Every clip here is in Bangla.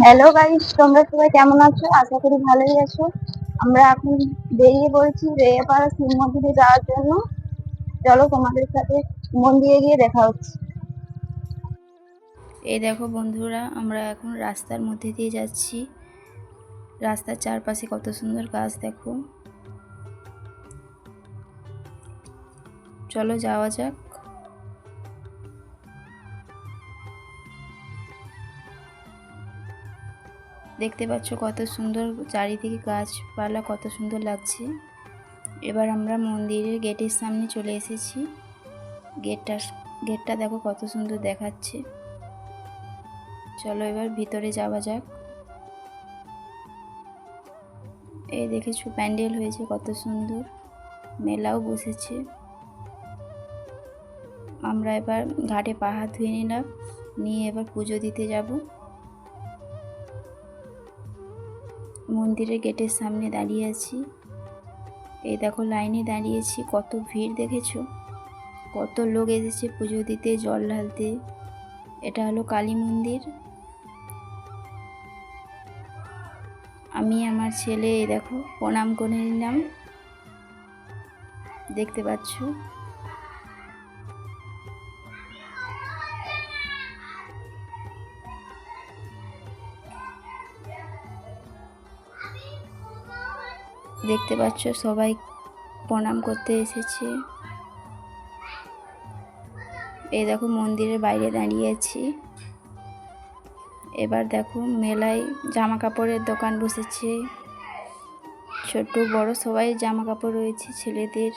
হ্যালো গাইস, তোমরা সবাই কেমন আছো? আশা করি ভালোই আছো। আমরা এখন বেরিয়ে পড়েছি রেয়াপাড়া শিব মন্দিরে যাওয়ার জন্য। চলো তোমাদের সাথে মন্দিরে গিয়ে দেখা হচ্ছে। এই দেখো বন্ধুরা, আমরা এখন রাস্তার মধ্যে দিয়ে যাচ্ছি। রাস্তার চারপাশে কত সুন্দর গাছ দেখো। চলো যাওয়া যাক। দেখতে পাচ্ছ কত সুন্দর চারিদিকে গাছপালা, কত সুন্দর লাগছে। এবার আমরা মন্দিরের গেটের সামনে চলে এসেছি। গেটটা দেখো কত সুন্দর দেখাচ্ছে। চলো এবার ভিতরে যাওয়া যাক। এই দেখেছো প্যান্ডেল হয়েছে কত সুন্দর, মেলাও বসেছে। আমরা এবার ঘাটে পা হাত ধুয়ে নিলাম, নিয়ে এবার পুজো দিতে যাব। মন্দিরের গেটের সামনে দাঁড়িয়ে আছি। এই দেখো লাইনে দাঁড়িয়েছি, কত ভিড় দেখেছো, কত লোক এসেছে পুজো দিতে, জল ঢালতে। এটা হলো কালী মন্দির। আমি আমার ছেলে এই দেখো প্রণাম করে নিলাম, দেখতে পাচ্ছ। দেখতে পাচ্ছ সবাই প্রণাম করতে এসেছে। এই দেখো মন্দিরের বাইরে দাঁড়িয়ে আছি। এবার দেখো মেলায় জামা কাপড়ের দোকান বসেছে, ছোট বড় সবাই জামা কাপড় রয়েছে ছেলেদের।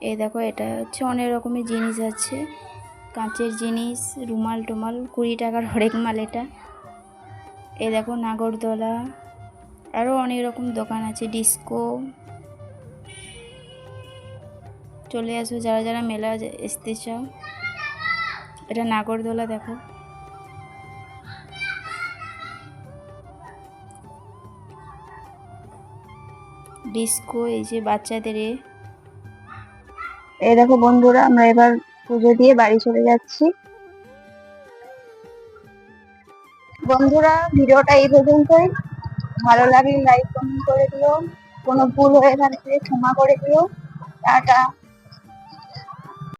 এই দেখো এটা হচ্ছে অনেক রকমের জিনিস আছে, কাঁচের জিনিস, রুমাল টুমাল, 20 টাকার হরেক মাল এটা। এই দেখো নাগরদোলা, আরও অনেক রকম দোকান আছে, ডিস্কো। চলে আসো যারা যারা মেলা আসতে চাও। এটা নাগরদোলা দেখো। ডিস্কো এই যে বাচ্চাদের। এই দেখো বন্ধুরা, আমরা এবার পুজো দিয়ে বাড়ি চলে যাচ্ছি। বন্ধুরা, ভিডিওটা এই পর্যন্তই। ভালো লাগলে লাইক কমেন্ট করে দিও, কোনো ভুল হয়ে থাকলে ক্ষমা করে দিও। টাটা।